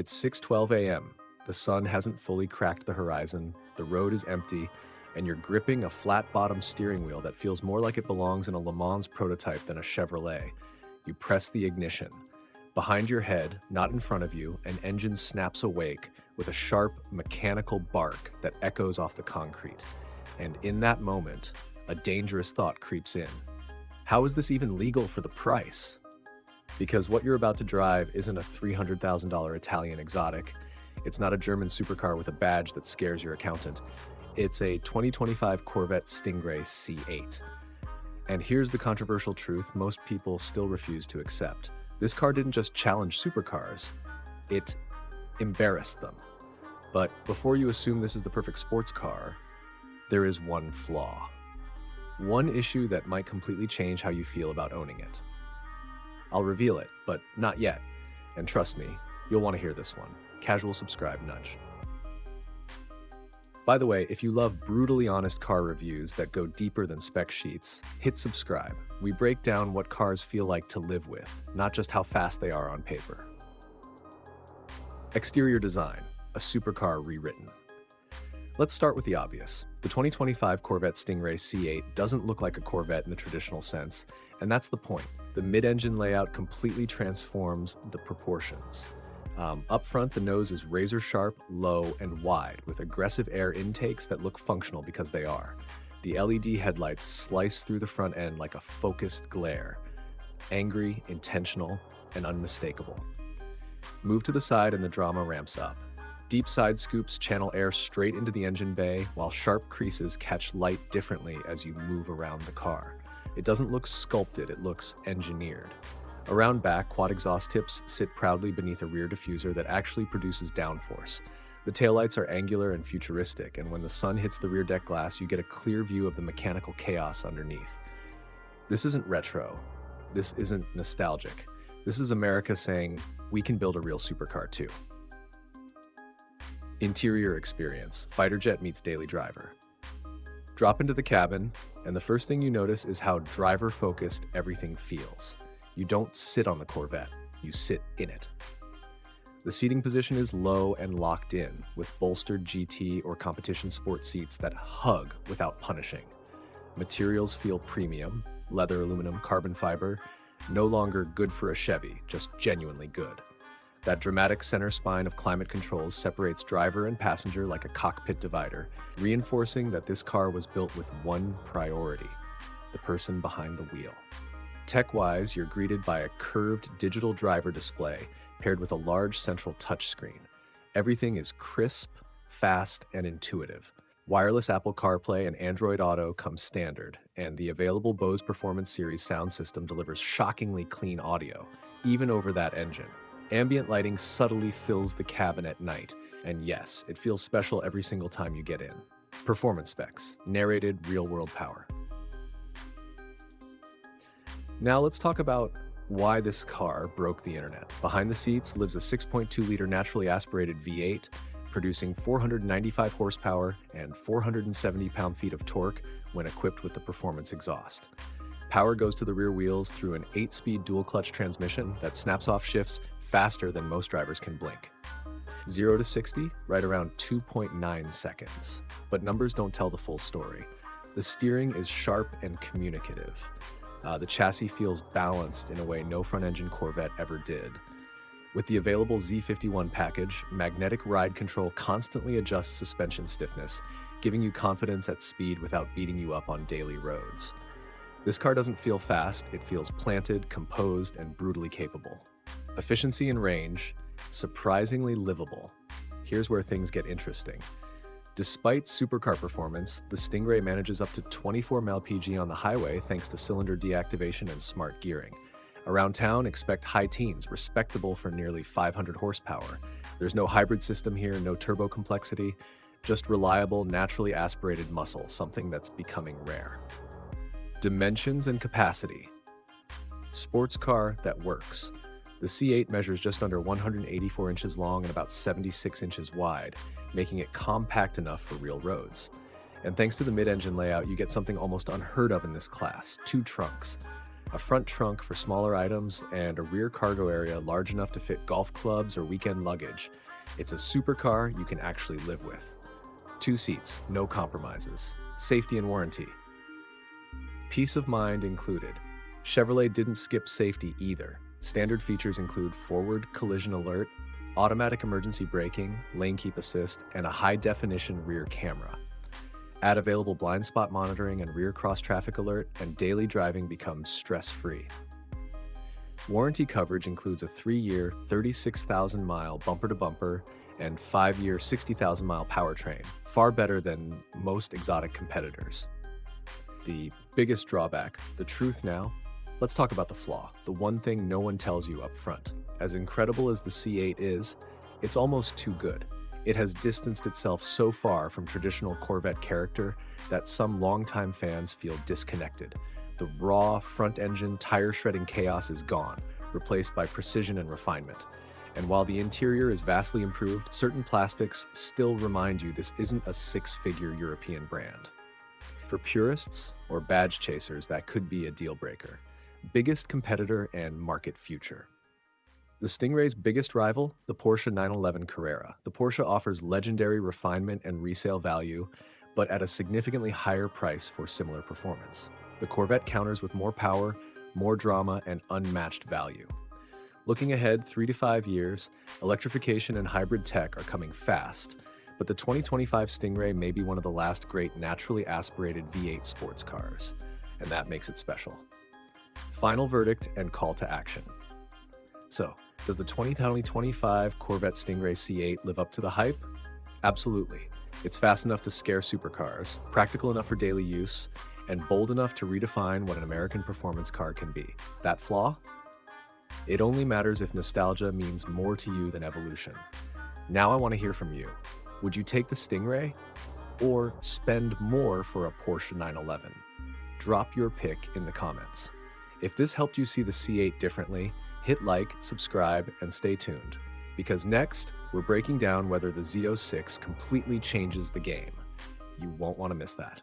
It's 6:12 a.m. The sun hasn't fully cracked the horizon, the road is empty, and you're gripping a flat-bottom steering wheel that feels more like it belongs in a Le Mans prototype than a Chevrolet. You press the ignition. Behind your head, not in front of you, an engine snaps awake with a sharp, mechanical bark that echoes off the concrete. And in that moment, a dangerous thought creeps in. How is this even legal for the price? Because what you're about to drive isn't a $300,000 Italian exotic. It's not a German supercar with a badge that scares your accountant. It's a 2025 Corvette Stingray C8. And here's the controversial truth most people still refuse to accept. This car didn't just challenge supercars, it embarrassed them. But before you assume this is the perfect sports car, there is one flaw. One issue that might completely change how you feel about owning it. I'll reveal it, but not yet. And trust me, you'll want to hear this one. Casual subscribe nudge. By the way, if you love brutally honest car reviews that go deeper than spec sheets, hit subscribe. We break down what cars feel like to live with, not just how fast they are on paper. Exterior design, a supercar rewritten. Let's start with the obvious. The 2025 Corvette Stingray C8 doesn't look like a Corvette in the traditional sense, and that's the point. The mid-engine layout completely transforms the proportions. Up front, the nose is razor sharp, low, and wide, with aggressive air intakes that look functional because they are. The LED headlights slice through the front end like a focused glare. Angry, intentional, and unmistakable. Move to the side and the drama ramps up. Deep side scoops channel air straight into the engine bay, while sharp creases catch light differently as you move around the car. It doesn't look sculpted, it looks engineered. Around back, quad exhaust tips sit proudly beneath a rear diffuser that actually produces downforce. The taillights are angular and futuristic, and when the sun hits the rear deck glass, you get a clear view of the mechanical chaos underneath. This isn't retro. This isn't nostalgic. This is America saying, we can build a real supercar too. Interior experience, fighter jet meets daily driver. Drop into the cabin, and the first thing you notice is how driver-focused everything feels. You don't sit on the Corvette, you sit in it. The seating position is low and locked in, with bolstered GT or competition sport seats that hug without punishing. Materials feel premium, leather, aluminum, carbon fiber, no longer good for a Chevy, just genuinely good. That dramatic center spine of climate controls separates driver and passenger like a cockpit divider, reinforcing that this car was built with one priority: the person behind the wheel. Tech-wise, you're greeted by a curved digital driver display paired with a large central touchscreen. Everything is crisp, fast, and intuitive. Wireless Apple CarPlay and Android Auto come standard, and the available Bose Performance Series sound system delivers shockingly clean audio, even over that engine. Ambient lighting subtly fills the cabin at night, and yes, it feels special every single time you get in. Performance specs, narrated real-world power. Now let's talk about why this car broke the internet. Behind the seats lives a 6.2-liter naturally aspirated V8, producing 495 horsepower and 470 pound-feet of torque when equipped with the performance exhaust. Power goes to the rear wheels through an 8-speed dual-clutch transmission that snaps off shifts faster than most drivers can blink. 0 to 60, right around 2.9 seconds. But numbers don't tell the full story. The steering is sharp and communicative. The chassis feels balanced in a way no front-engine Corvette ever did. With the available Z51 package, magnetic ride control constantly adjusts suspension stiffness, giving you confidence at speed without beating you up on daily roads. This car doesn't feel fast, it feels planted, composed, and brutally capable. Efficiency and range, surprisingly livable. Here's where things get interesting. Despite supercar performance, the Stingray manages up to 24 mpg on the highway thanks to cylinder deactivation and smart gearing. Around town, expect high teens, respectable for nearly 500 horsepower. There's no hybrid system here, no turbo complexity, just reliable, naturally aspirated muscle, something that's becoming rare. Dimensions and capacity. Sports car that works. The C8 measures just under 184 inches long and about 76 inches wide, making it compact enough for real roads. And thanks to the mid-engine layout, you get something almost unheard of in this class: 2 trunks. a front trunk for smaller items, and a rear cargo area large enough to fit golf clubs or weekend luggage. It's a supercar you can actually live with. 2 seats, no compromises. Safety and warranty. Peace of mind included. Chevrolet didn't skip safety either. Standard features include forward collision alert, automatic emergency braking, lane keep assist, and a high-definition rear camera. Add available blind spot monitoring and rear cross-traffic alert, and daily driving becomes stress-free. Warranty coverage includes a 3-year, 36,000-mile bumper-to-bumper and 5-year, 60,000-mile powertrain, far better than most exotic competitors. The biggest drawback, the truth now? Let's talk about the flaw, the one thing no one tells you up front. As incredible as the C8 is, it's almost too good. It has distanced itself so far from traditional Corvette character that some longtime fans feel disconnected. The raw, front-engine, tire-shredding chaos is gone, replaced by precision and refinement. And while the interior is vastly improved, certain plastics still remind you this isn't a 6-figure European brand. For purists or badge chasers, that could be a deal-breaker. Biggest competitor and market future. The Stingray's biggest rival, the Porsche 911 Carrera. The Porsche offers legendary refinement and resale value, but at a significantly higher price for similar performance. The Corvette counters with more power, more drama, and unmatched value. Looking ahead 3 to 5 years, electrification and hybrid tech are coming fast, but the 2025 Stingray may be one of the last great naturally aspirated V8 sports cars, and that makes it special. Final verdict and call to action. So, does the 2025 Corvette Stingray C8 live up to the hype? Absolutely. It's fast enough to scare supercars, practical enough for daily use, and bold enough to redefine what an American performance car can be. That flaw? It only matters if nostalgia means more to you than evolution. Now I want to hear from you. Would you take the Stingray or spend more for a Porsche 911? Drop your pick in the comments. If this helped you see the C8 differently, hit like, subscribe, and stay tuned, because next, we're breaking down whether the Z06 completely changes the game. You won't want to miss that.